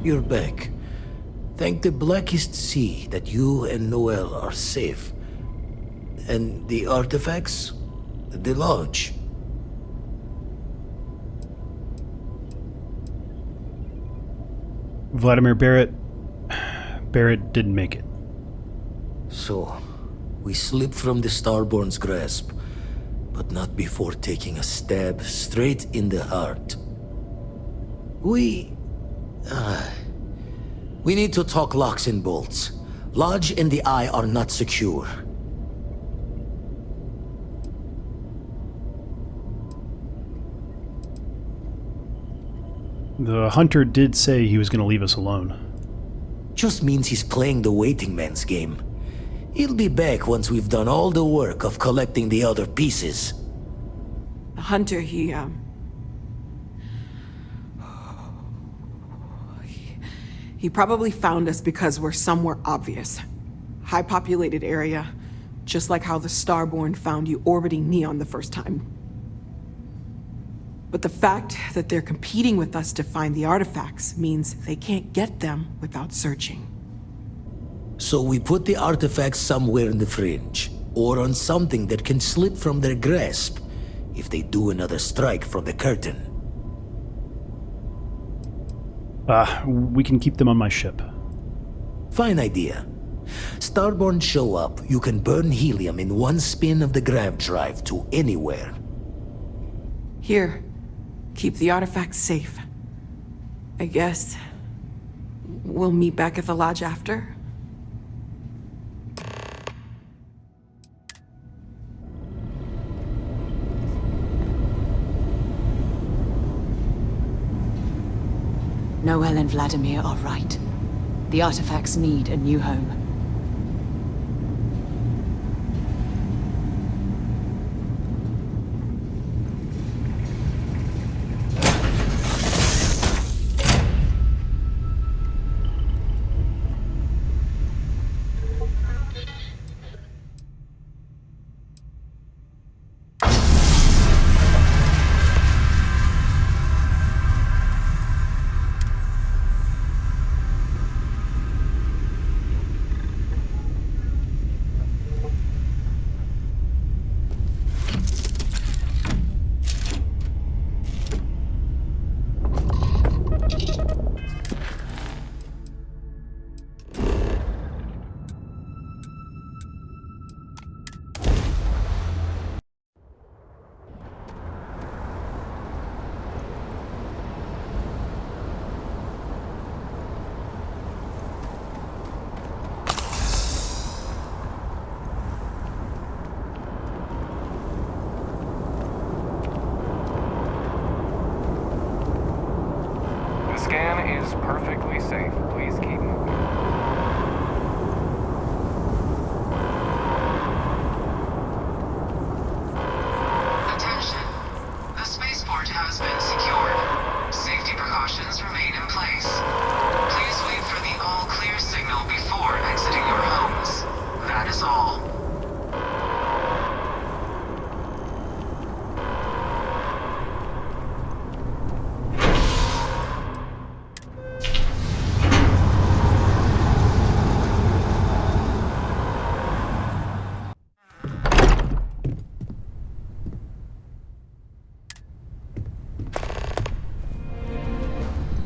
You're back. Thank the blackest sea that you and Noel are safe. And the artifacts? The lodge. Vladimir Barrett didn't make it. So, we slipped from the Starborn's grasp, but not before taking a stab straight in the heart. We need to talk locks and bolts. Lodge and the Eye are not secure. The hunter did say he was going to leave us alone. Just means he's playing the waiting man's game. He'll be back once we've done all the work of collecting the other pieces. The hunter, he probably found us because we're somewhere obvious. High-populated area, just like how the Starborn found you orbiting Neon the first time. But the fact that they're competing with us to find the artifacts means they can't get them without searching. So we put the artifacts somewhere in the fringe, or on something that can slip from their grasp if they do another strike from the curtain. We can keep them on my ship. Fine idea. Starborn show up, you can burn helium in one spin of the grav drive to anywhere. Here, keep the artifacts safe. I guess we'll meet back at the lodge after. Noel and Vladimir are right. The artifacts need a new home. Scan is perfectly safe. Please keep moving. Attention. The spaceport has been secured. Safety precautions remain in place. Please wait for the all-clear signal before exiting your homes. That is all.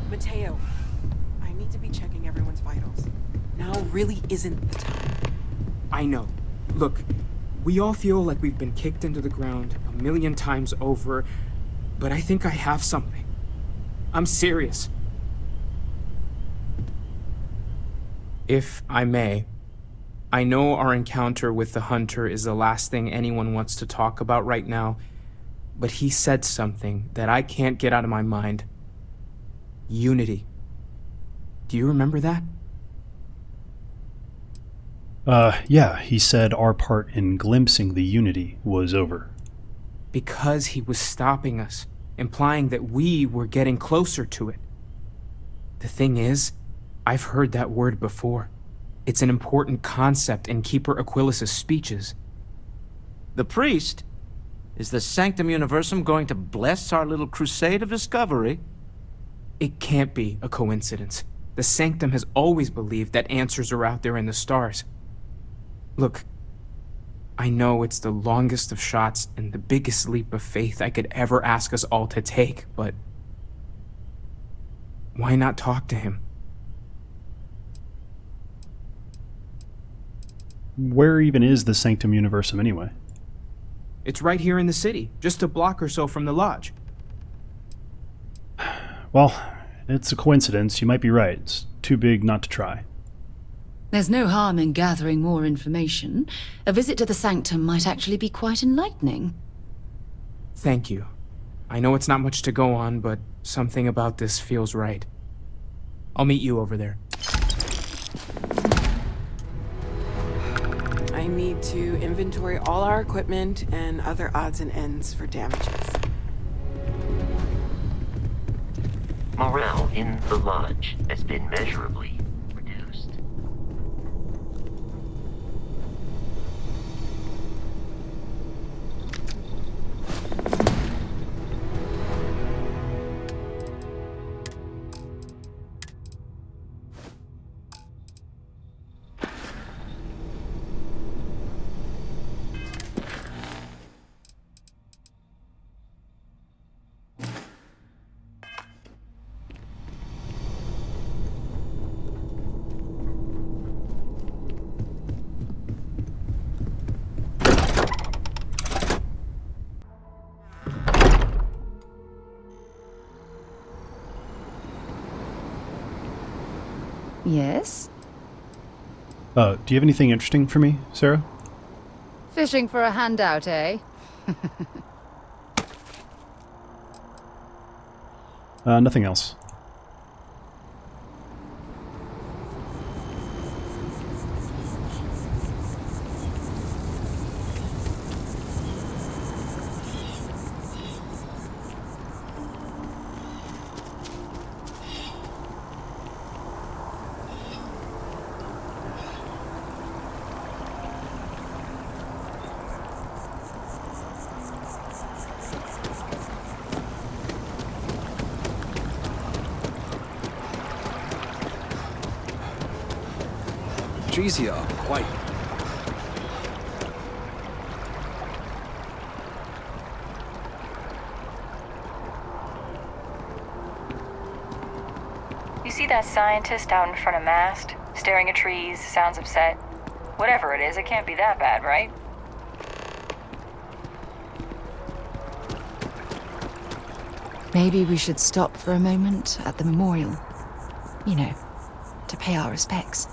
Mateo, I need to be checking everyone's vitals. Now really isn't the time. I know. Look, we all feel like we've been kicked into the ground a million times over, but I think I have something. I'm serious. If I may, I know our encounter with the hunter is the last thing anyone wants to talk about right now, but he said something that I can't get out of my mind. Unity. Do you remember that? Yeah, he said our part in glimpsing the Unity was over. Because he was stopping us, implying that we were getting closer to it. The thing is, I've heard that word before. It's an important concept in Keeper Aquilas's speeches. The priest? Is the Sanctum Universum going to bless our little crusade of discovery? It can't be a coincidence. The Sanctum has always believed that answers are out there in the stars. Look, I know it's the longest of shots and the biggest leap of faith I could ever ask us all to take, but why not talk to him? Where even is the Sanctum Universum anyway? It's right here in the city, just a block or so from the lodge. Well, it's a coincidence. You might be right. It's too big not to try. There's no harm in gathering more information. A visit to the Sanctum might actually be quite enlightening. Thank you. I know it's not much to go on, but something about this feels right. I'll meet you over there. I need to inventory all our equipment and other odds and ends for damages. Morale in the lodge has been measurably reduced. Yes? Do you have anything interesting for me, Sarah? Fishing for a handout, eh? Nothing else. Trees here are quite... You see that scientist out in front of mast, staring at trees, sounds upset? Whatever it is, it can't be that bad, right? Maybe we should stop for a moment at the memorial. You know, to pay our respects.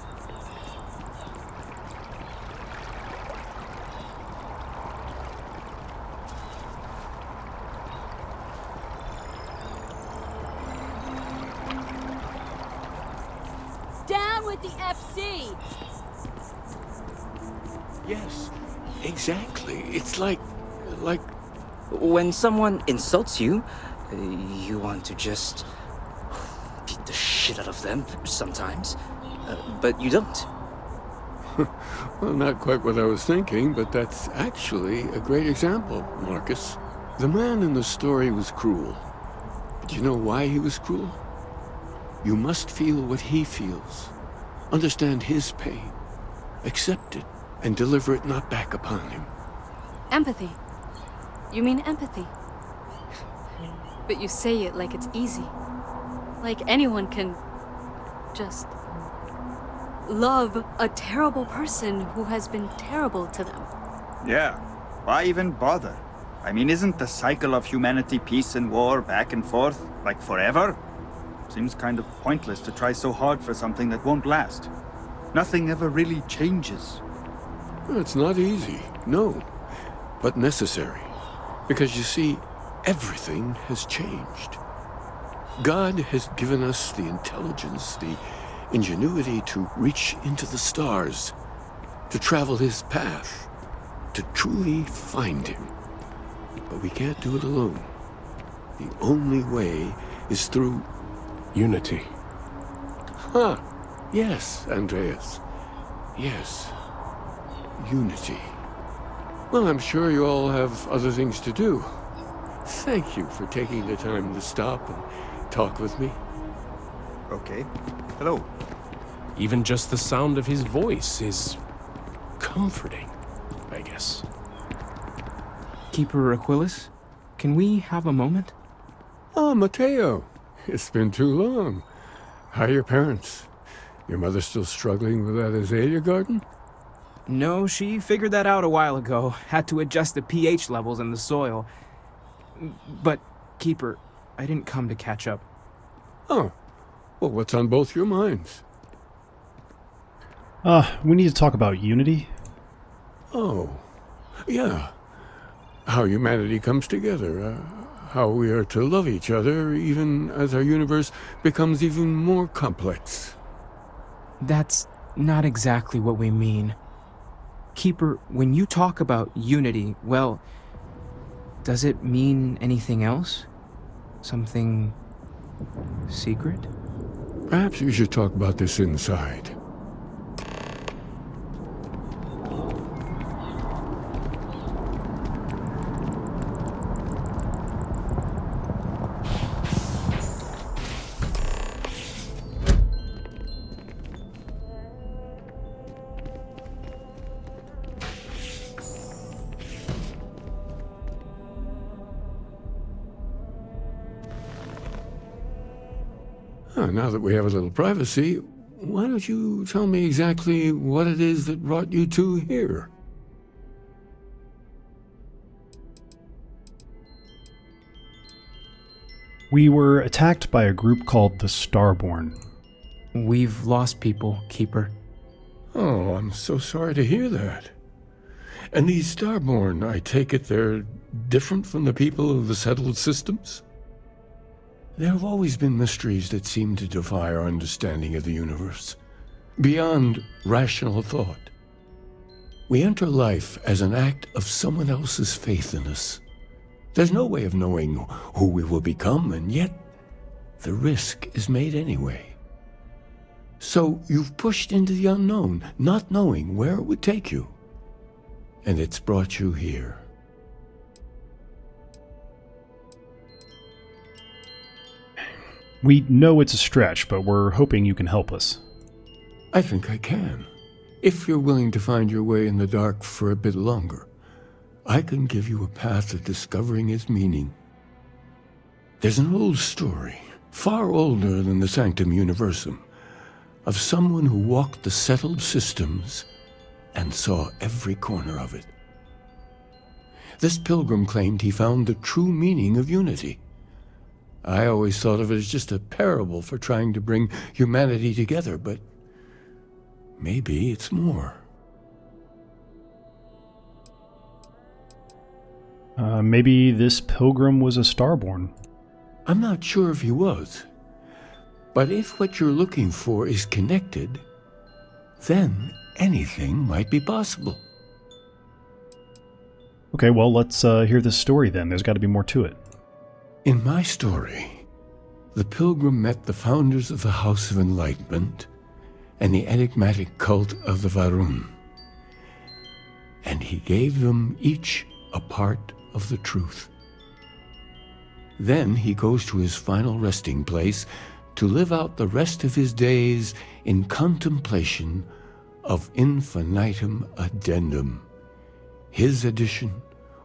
Down with the FC! Yes, exactly. It's like... When someone insults you, you want to just beat the shit out of them sometimes, but you don't. Well, not quite what I was thinking, but that's actually a great example, Marcus. The man in the story was cruel. But you know why he was cruel? You must feel what he feels. Understand his pain. Accept it, and deliver it not back upon him. Empathy. You mean empathy? But you say it like it's easy. Like anyone can just love a terrible person who has been terrible to them. Yeah, why even bother? I mean, isn't the cycle of humanity peace and war back and forth, like forever? Seems kind of pointless to try so hard for something that won't last. Nothing ever really changes. It's not easy, no, but necessary. Because you see, everything has changed. God has given us the intelligence, the ingenuity to reach into the stars, to travel his path, to truly find him. But we can't do it alone. The only way is through unity. Huh. Yes, Andreas. Yes. Unity. Well, I'm sure you all have other things to do. Thank you for taking the time to stop and talk with me. Okay. Hello. Even just the sound of his voice is comforting, I guess. Keeper Aquilus, can we have a moment? Oh, Mateo. It's been too long. How are your parents? Your mother still struggling with that azalea garden? No, she figured that out a while ago. Had to adjust the pH levels in the soil. But, Keeper, I didn't come to catch up. Oh. Well, what's on both your minds? We need to talk about Unity. Oh. Yeah. How humanity comes together. How we are to love each other even as our universe becomes even more complex. That's not exactly what we mean. Keeper, when you talk about unity, well, does it mean anything else? Something secret? Perhaps we should talk about this inside. Now that we have a little privacy, why don't you tell me exactly what it is that brought you two here? We were attacked by a group called the Starborn. We've lost people, Keeper. Oh, I'm so sorry to hear that. And these Starborn, I take it they're different from the people of the settled systems? There have always been mysteries that seem to defy our understanding of the universe, beyond rational thought. We enter life as an act of someone else's faith in us. There's no way of knowing who we will become, and yet the risk is made anyway. So you've pushed into the unknown, not knowing where it would take you. And it's brought you here. We know it's a stretch, but we're hoping you can help us. I think I can. If you're willing to find your way in the dark for a bit longer, I can give you a path to discovering its meaning. There's an old story, far older than the Sanctum Universum, of someone who walked the settled systems and saw every corner of it. This pilgrim claimed he found the true meaning of unity. I always thought of it as just a parable for trying to bring humanity together, but maybe it's more. Maybe this pilgrim was a Starborn. I'm not sure if he was. But if what you're looking for is connected, then anything might be possible. Okay, well, let's hear this story then. There's got to be more to it. In my story, the pilgrim met the founders of the House of Enlightenment and the enigmatic cult of the Varun. And he gave them each a part of the truth. Then he goes to his final resting place to live out the rest of his days in contemplation of infinitum addendum, his addition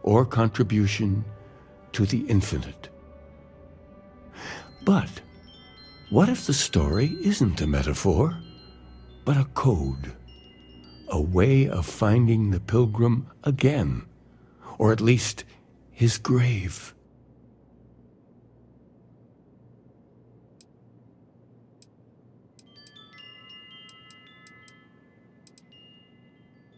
or contribution to the infinite. But what if the story isn't a metaphor, but a code, a way of finding the pilgrim again, or at least his grave?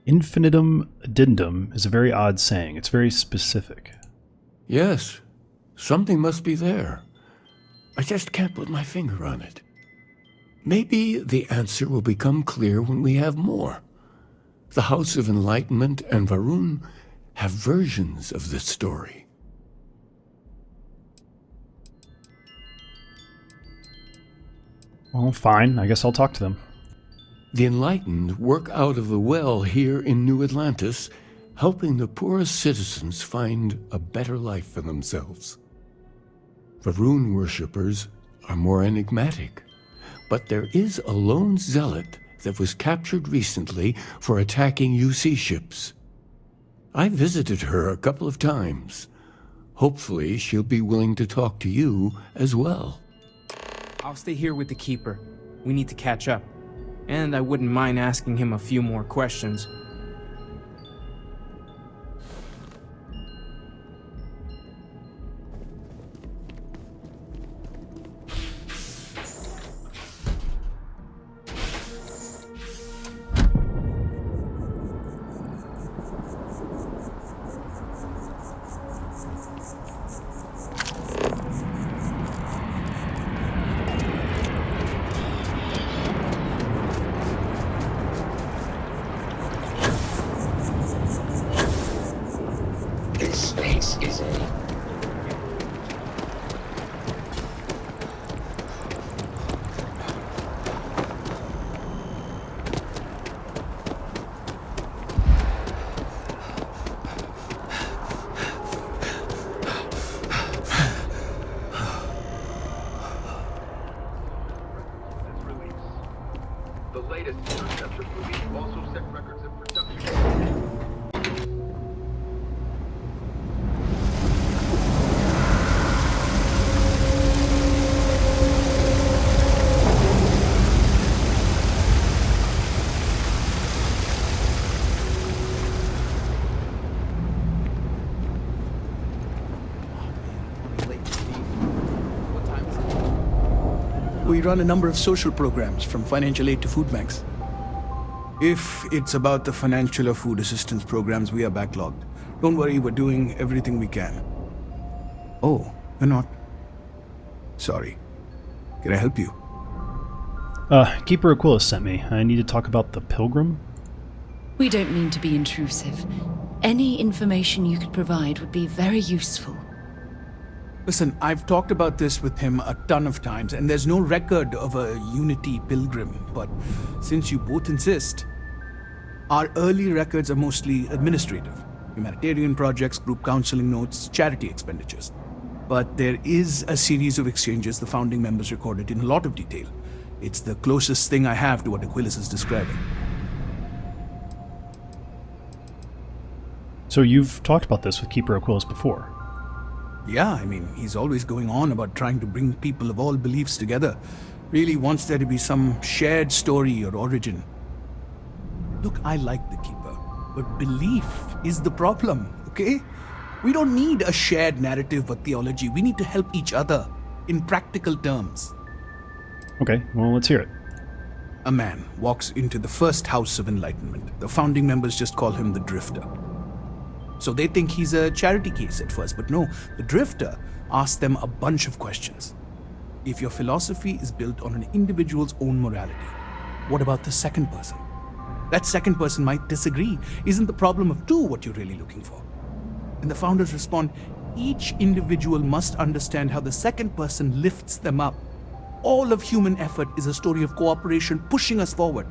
Infinitum addendum is a very odd saying. It's very specific. Yes, something must be there. I just can't put my finger on it. Maybe the answer will become clear when we have more. The House of Enlightenment and Varun have versions of this story. Well, fine. I guess I'll talk to them. The Enlightened work out of the well here in New Atlantis, helping the poorest citizens find a better life for themselves. Varun worshippers are more enigmatic, But there is a lone zealot that was captured recently for attacking UC ships. I visited her a couple of times. Hopefully, she'll be willing to talk to you as well. I'll stay here with the Keeper. We need to catch up. And I wouldn't mind asking him a few more questions. This space is a... The latest interceptor release also set records of production. We run a number of social programs, from financial aid to food banks. If it's about the financial or food assistance programs, we are backlogged. Don't worry, we're doing everything we can. Oh, we're not. Sorry. Can I help you? Keeper Aquila sent me. I need to talk about the Pilgrim. We don't mean to be intrusive. Any information you could provide would be very useful. Listen, I've talked about this with him a ton of times, and there's no record of a Unity Pilgrim, but since you both insist, our early records are mostly administrative. Humanitarian projects, group counseling notes, charity expenditures. But there is a series of exchanges the founding members recorded in a lot of detail. It's the closest thing I have to what Aquilas is describing. So you've talked about this with Keeper Aquilas before? Yeah, I mean, he's always going on about trying to bring people of all beliefs together. Really wants there to be some shared story or origin. Look, I like the Keeper, but belief is the problem, okay? We don't need a shared narrative or theology. We need to help each other in practical terms. Okay, well, let's hear it. A man walks into the first house of enlightenment. The founding members just call him the Drifter. So they think he's a charity case at first, but no, the Drifter asks them a bunch of questions. If your philosophy is built on an individual's own morality, what about the second person? That second person might disagree. Isn't the problem of two what you're really looking for? And the founders respond, each individual must understand how the second person lifts them up. All of human effort is a story of cooperation pushing us forward.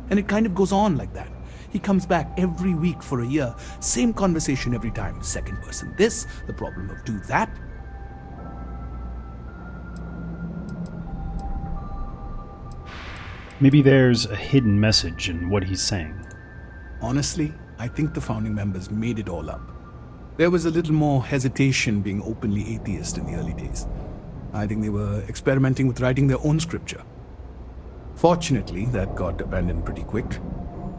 And it kind of goes on like that. He comes back every week for a year. Same conversation every time. Second person this, the problem of two that. Maybe there's a hidden message in what he's saying. Honestly, I think the founding members made it all up. There was a little more hesitation being openly atheist in the early days. I think they were experimenting with writing their own scripture. Fortunately, that got abandoned pretty quick.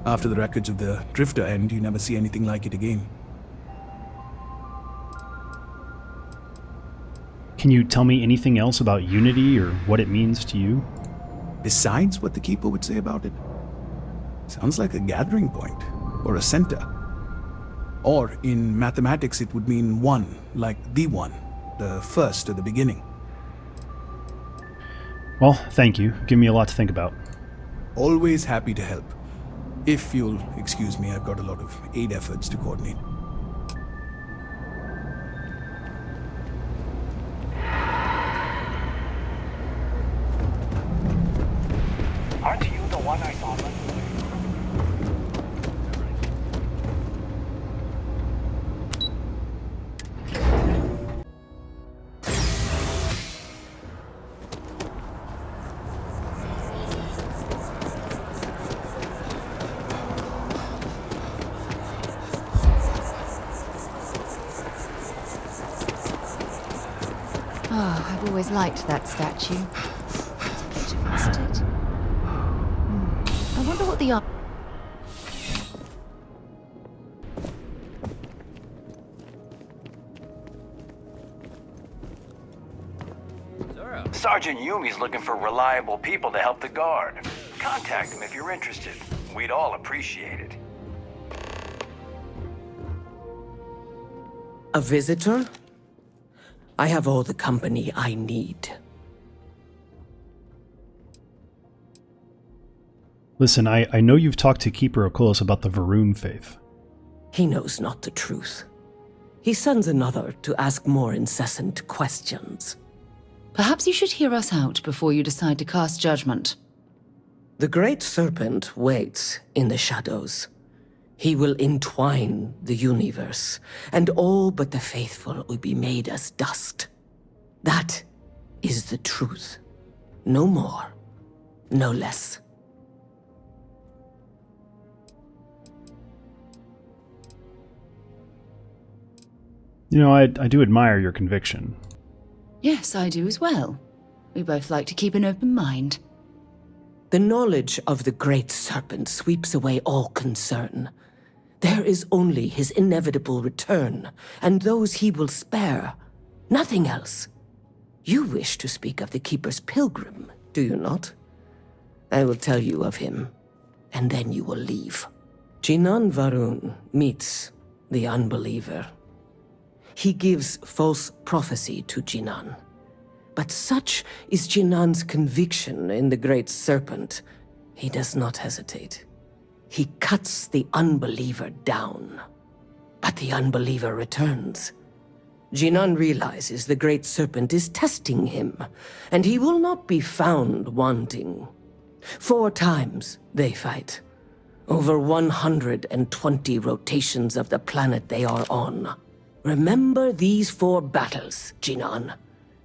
After the records of the Drifter end, you never see anything like it again. Can you tell me anything else about Unity or what it means to you? Besides what the Keeper would say about it? Sounds like a gathering point, or a center. Or in mathematics it would mean one, like the one, the first or the beginning. Well, thank you. Give me a lot to think about. Always happy to help. If you'll excuse me, I've got a lot of aid efforts to coordinate. Aren't you the one I saw running away? always liked that statue. It's beautiful, isn't it? I wonder what the... Sergeant Yumi's looking for reliable people to help the guard. Contact him if you're interested. We'd all appreciate it. A visitor? I have all the company I need. Listen, I know you've talked to Keeper Oculus about the Varun faith. He knows not the truth. He sends another to ask more incessant questions. Perhaps you should hear us out before you decide to cast judgment. The Great Serpent waits in the shadows. He will entwine the universe, and all but the faithful will be made as dust. That is the truth. No more, no less. You know, I do admire your conviction. Yes, I do as well. We both like to keep an open mind. The knowledge of the Great Serpent sweeps away all concern. There is only his inevitable return, and those he will spare. Nothing else. You wish to speak of the Keeper's Pilgrim, do you not? I will tell you of him, and then you will leave. Jinan Varun meets the unbeliever. He gives false prophecy to Jinan. But such is Jinan's conviction in the Great Serpent, he does not hesitate. He cuts the unbeliever down. But the unbeliever returns. Jinan realizes the Great Serpent is testing him, and he will not be found wanting. 4 times they fight. Over 120 rotations of the planet they are on. Remember these 4 battles, Jinan,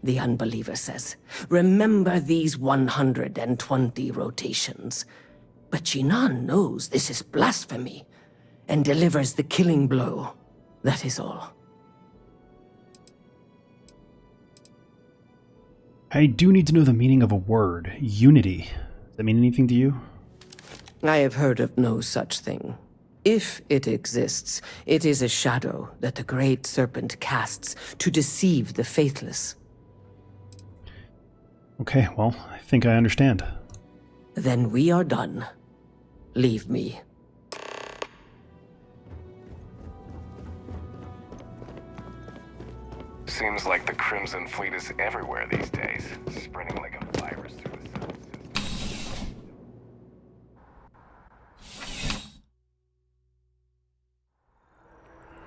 the unbeliever says. Remember these 120 rotations. But Jinan knows this is blasphemy, and delivers the killing blow. That is all. I do need to know the meaning of a word. Unity. Does that mean anything to you? I have heard of no such thing. If it exists, it is a shadow that the Great Serpent casts to deceive the faithless. Okay, well, I think I understand. Then we are done. Leave me. Seems like the Crimson Fleet is everywhere these days, spreading like a virus through the sun.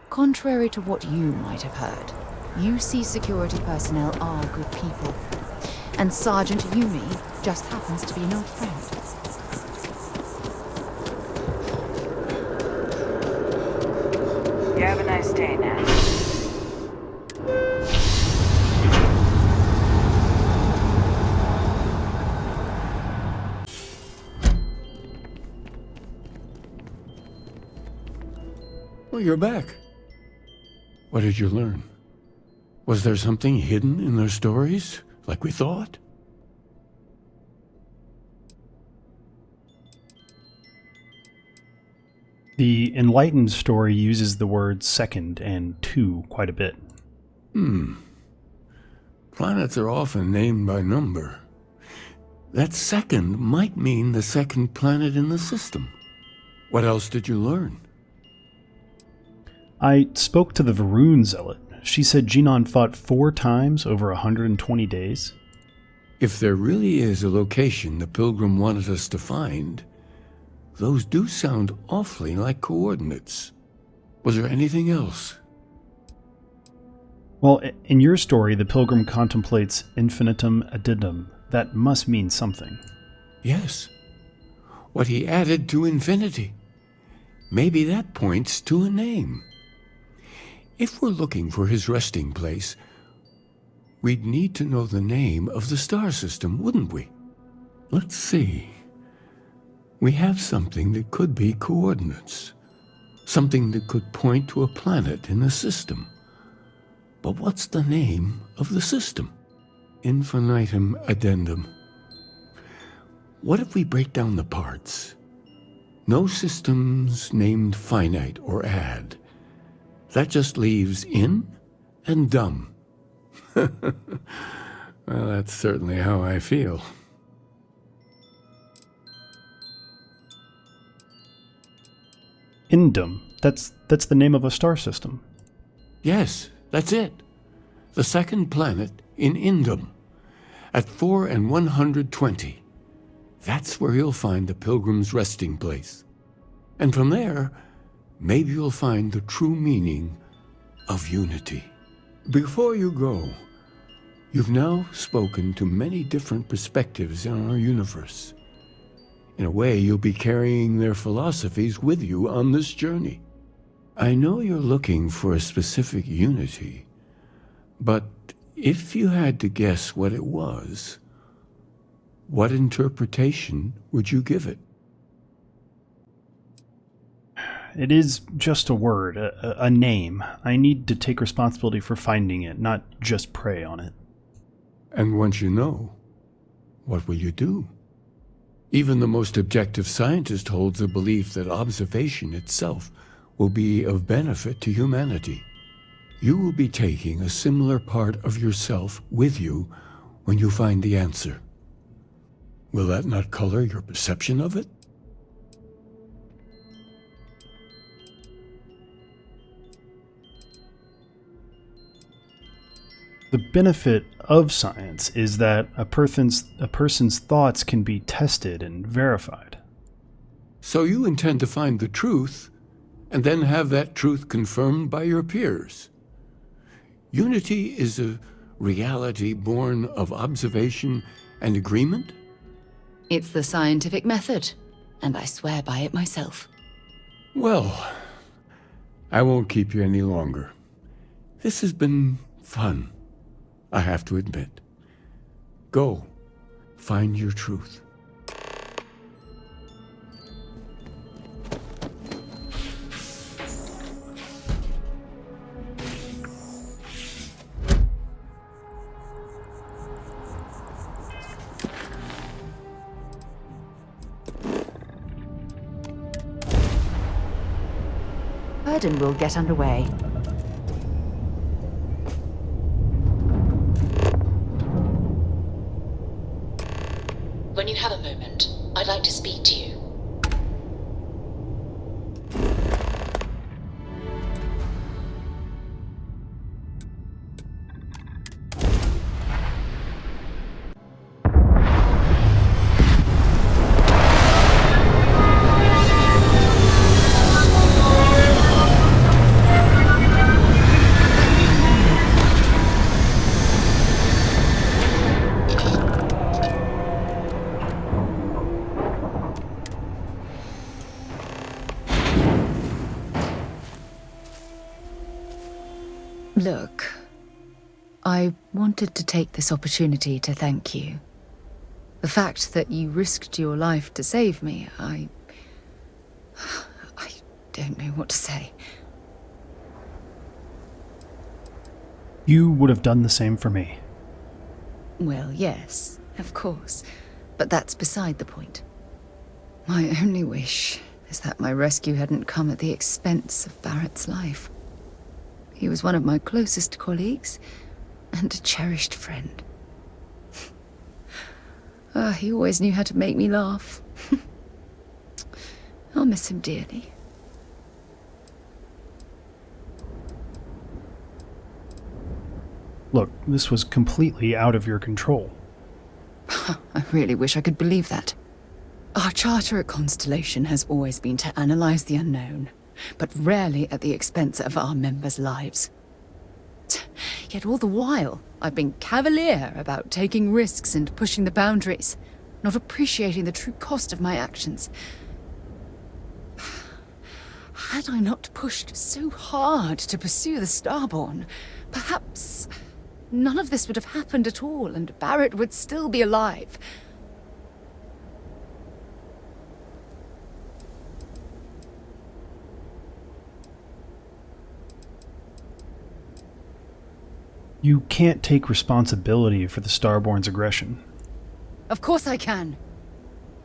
Contrary to what you might have heard, UC security personnel are good people. And Sergeant Yumi just happens to be an old friend. You have a nice day now. Well, you're back. What did you learn? Was there something hidden in their stories, like we thought? The Enlightened story uses the words second and two quite a bit. Planets are often named by number. That second might mean the second planet in the system. What else did you learn? I spoke to the Varun Zealot. She said Jinan fought 4 times over 120 days. If there really is a location the Pilgrim wanted us to find, those do sound awfully like coordinates. Was there anything else? Well, in your story, the Pilgrim contemplates infinitum addendum. That must mean something. Yes. What he added to infinity. Maybe that points to a name. If we're looking for his resting place, we'd need to know the name of the star system, wouldn't we? Let's see. We have something that could be coordinates. Something that could point to a planet in the system. But what's the name of the system? infinitum addendum. What if we break down the parts? No systems named finite or add. That just leaves in and dumb. Well, that's certainly how I feel. Indum. That's the name of a star system. Yes, that's it. The second planet in Indum, at 4 and 120. That's where you'll find the Pilgrim's resting place. And from there, maybe you'll find the true meaning of unity. Before you go, you've now spoken to many different perspectives in our universe. In a way, you'll be carrying their philosophies with you on this journey. I know you're looking for a specific unity, but if you had to guess what it was, what interpretation would you give it? It is just a word, a name. I need to take responsibility for finding it, not just prey on it. And once you know, what will you do? Even the most objective scientist holds the belief that observation itself will be of benefit to humanity. You will be taking a similar part of yourself with you when you find the answer. Will that not color your perception of it? The benefit of science is that a person's thoughts can be tested and verified. So you intend to find the truth, and then have that truth confirmed by your peers. Unity is a reality born of observation and agreement? It's the scientific method, and I swear by it myself. Well, I won't keep you any longer. This has been fun, I have to admit. Go, find your truth. And we'll get underway. When you have a moment, I'd like to speak to you. Look, I wanted to take this opportunity to thank you. The fact that you risked your life to save me, I don't know what to say. You would have done the same for me. Well, yes, of course, but that's beside the point. My only wish is that my rescue hadn't come at the expense of Barrett's life. He was one of my closest colleagues, and a cherished friend. He always knew how to make me laugh. I'll miss him dearly. Look, this was completely out of your control. I really wish I could believe that. Our charter at Constellation has always been to analyze the unknown, but rarely at the expense of our members' lives. Yet all the while, I've been cavalier about taking risks and pushing the boundaries, not appreciating the true cost of my actions. Had I not pushed so hard to pursue the Starborn, perhaps none of this would have happened at all, and Barrett would still be alive. You can't take responsibility for the Starborn's aggression. Of course I can.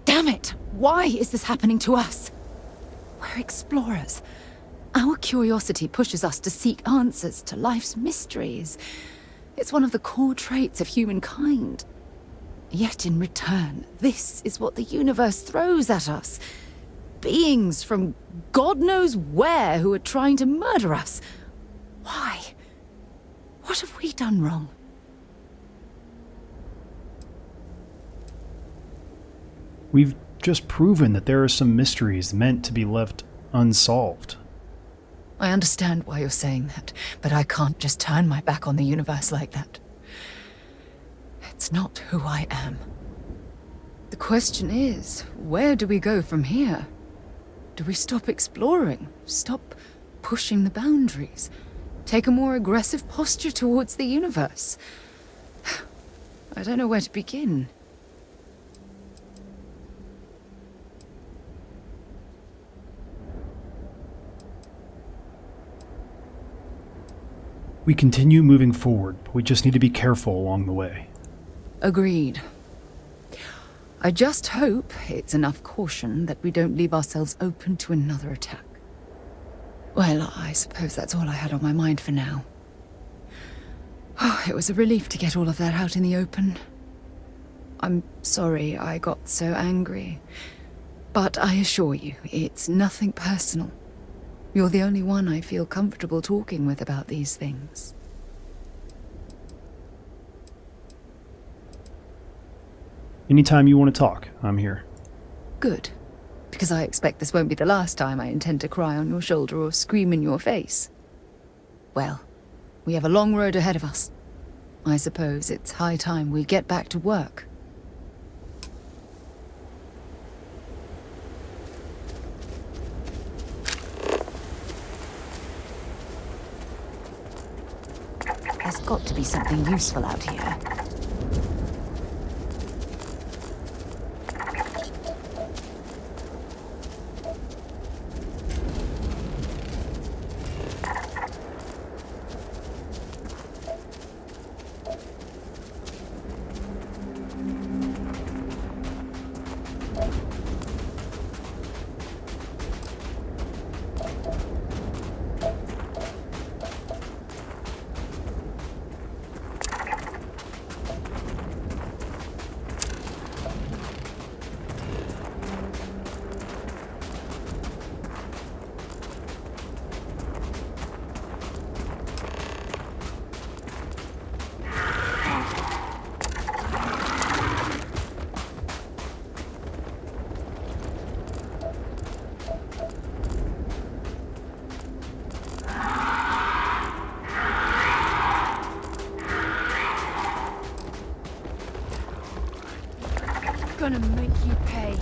Damn it! Why is this happening to us? We're explorers. Our curiosity pushes us to seek answers to life's mysteries. It's one of the core traits of humankind. Yet in return, this is what the universe throws at us. Beings from God knows where who are trying to murder us. Why? What have we done wrong? We've just proven that there are some mysteries meant to be left unsolved. I understand why you're saying that, but I can't just turn my back on the universe like that. It's not who I am. The question is, where do we go from here? Do we stop exploring? Stop pushing the boundaries? Take a more aggressive posture towards the universe? I don't know where to begin. We continue moving forward, but we just need to be careful along the way. Agreed. I just hope it's enough caution that we don't leave ourselves open to another attack. Well, I suppose that's all I had on my mind for now. Oh, it was a relief to get all of that out in the open. I'm sorry I got so angry, but I assure you, it's nothing personal. You're the only one I feel comfortable talking with about these things. Anytime you want to talk, I'm here. Good. Because I expect this won't be the last time I intend to cry on your shoulder or scream in your face. Well, we have a long road ahead of us. I suppose it's high time we get back to work. There's got to be something useful out here. Gonna make you pay.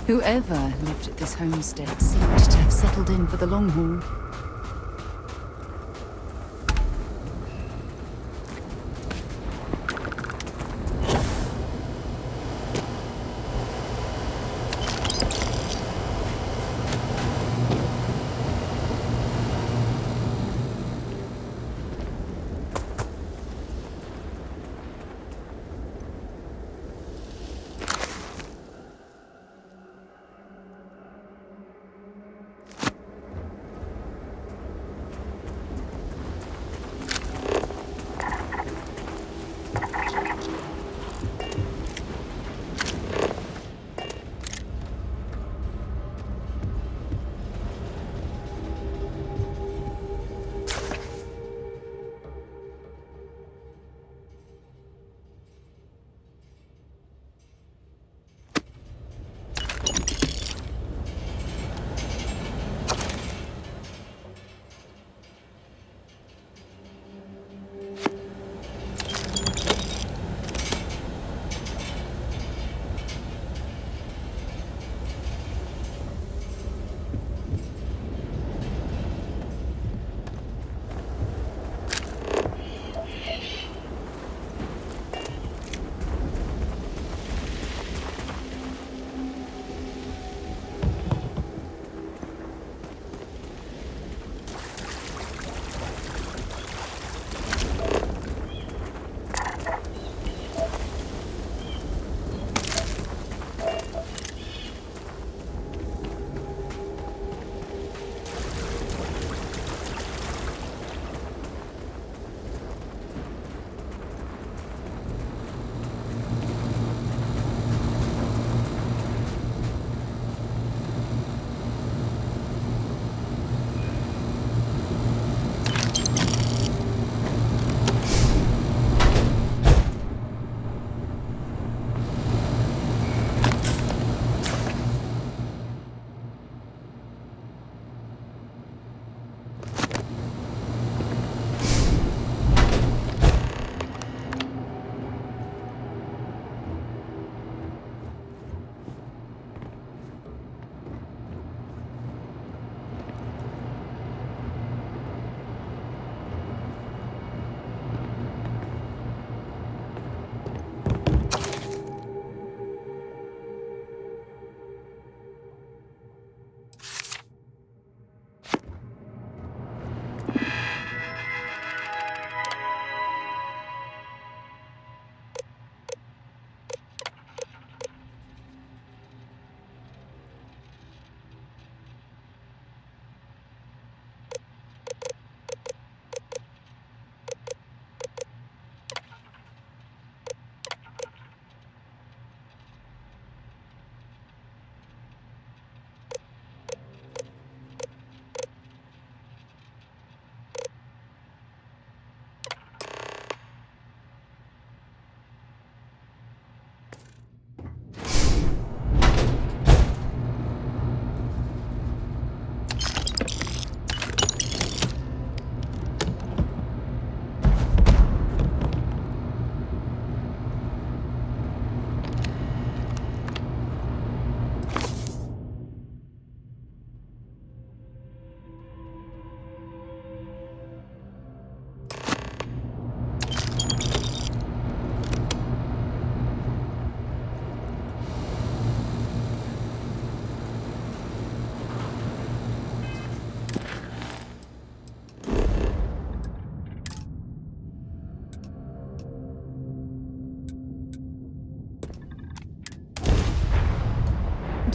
Whoever lived at this homestead seemed to have settled in for the long haul.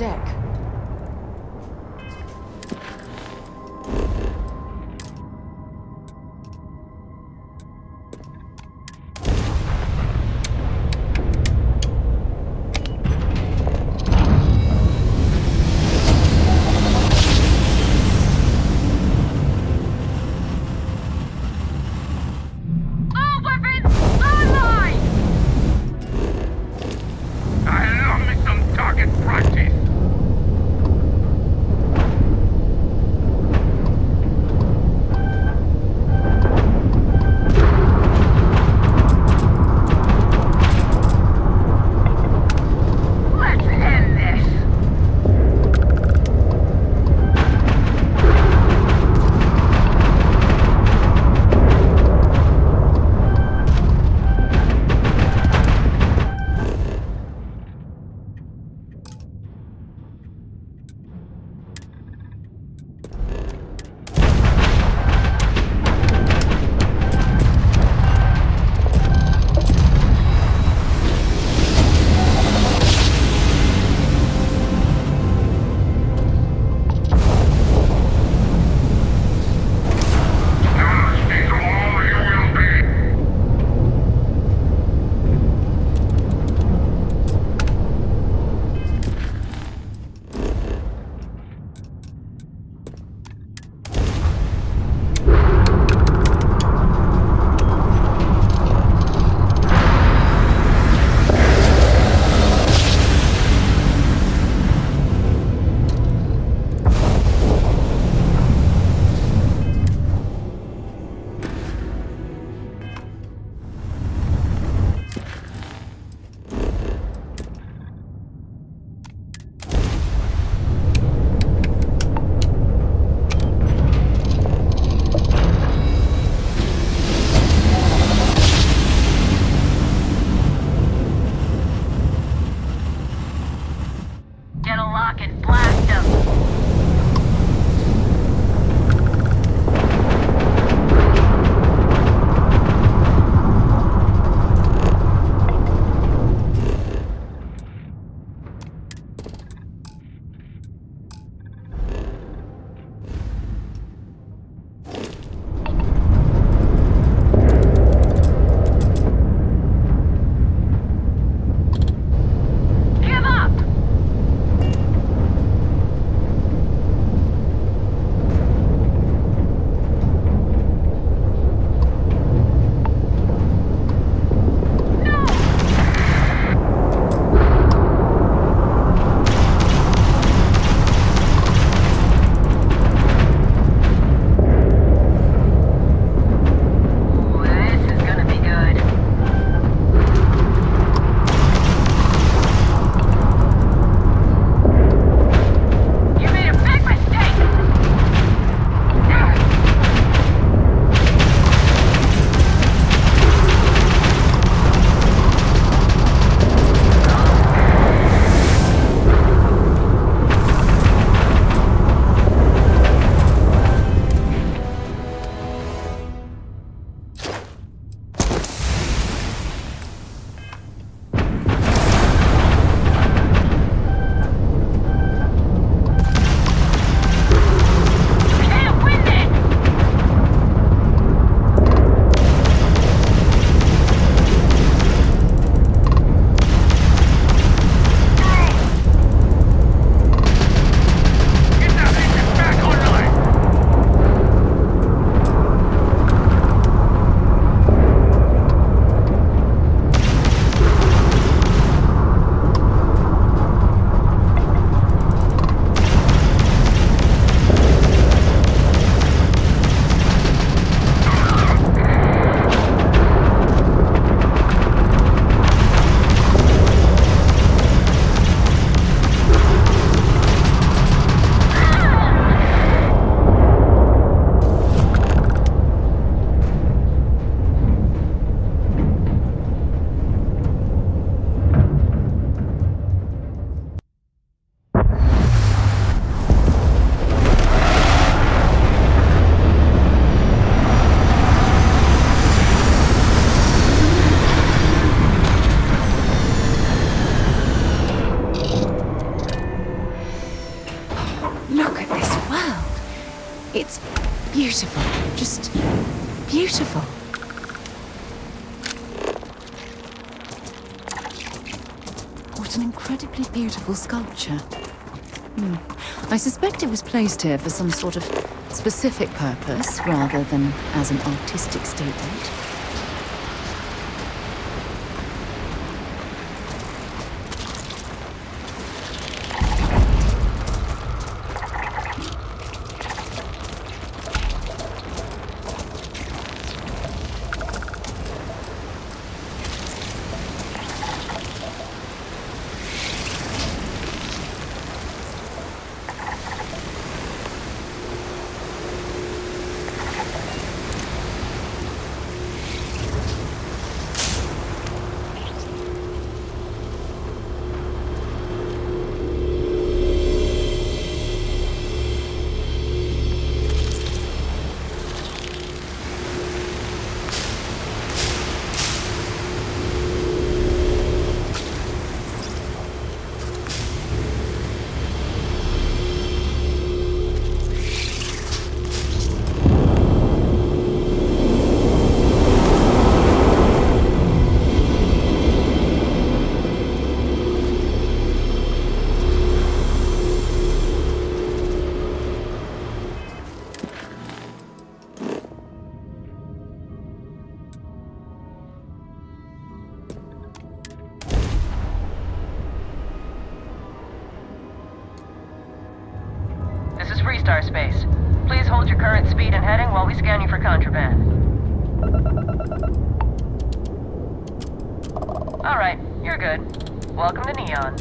deck. Allow me some target practice. What an incredibly beautiful sculpture. I suspect it was placed here for some sort of specific purpose, rather than as an artistic statement. This is Freestar Space. Please hold your current speed and heading while we scan you for contraband. Alright, you're good. Welcome to Neon.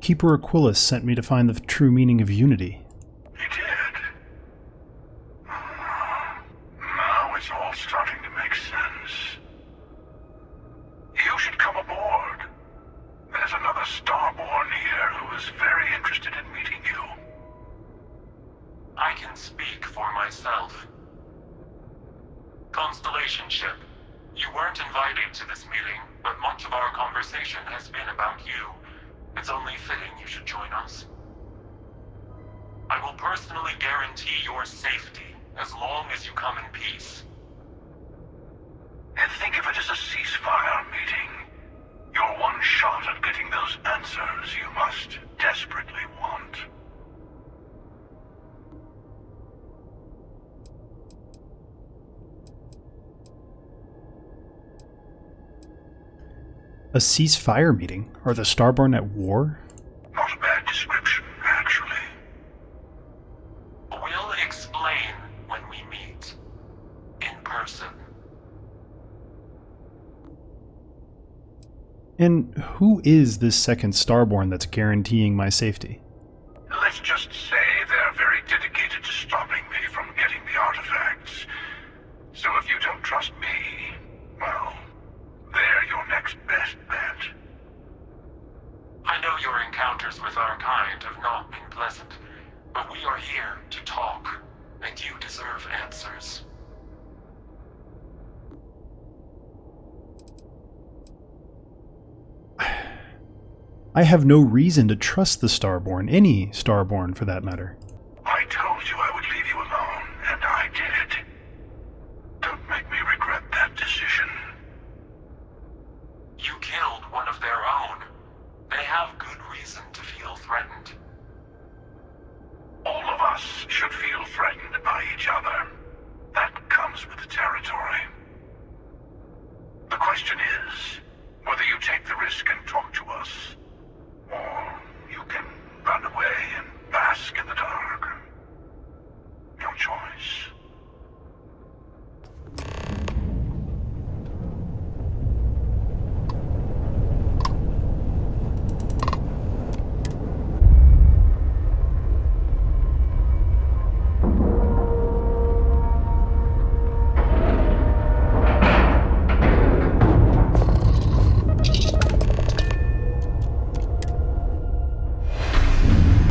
Keeper Aquilus sent me to find the true meaning of unity. He did. Now it's all starting to make sense. You should come aboard. There's another Starborn here who is very interested in meeting you. I can speak for myself. Constellation ship, you weren't invited to this meeting, but much of our conversation has been about you. It's only fitting you should join us. I will personally guarantee your safety as long as you come in peace. And think of it as a ceasefire meeting. Your one shot at getting those answers you must desperately want. A ceasefire meeting? Are the Starborn at war? Not a bad description, actually. We'll explain when we meet. In person. And who is this second Starborn that's guaranteeing my safety? Let's just say they're very dedicated to stopping me from getting the artifacts. So if you don't trust me, well, they're your next best bet. I know your encounters with our kind have not been pleasant, but we are here to talk, and you deserve answers. I have no reason to trust the Starborn, any Starborn for that matter. I told you I would leave you alone, and I did. Don't make me regret that decision. You killed one of their own. They have good reason to feel threatened. All of us should feel threatened by each other. That comes with the territory. The question is, whether you take the risk and talk to us, or you can run away and bask in the dark.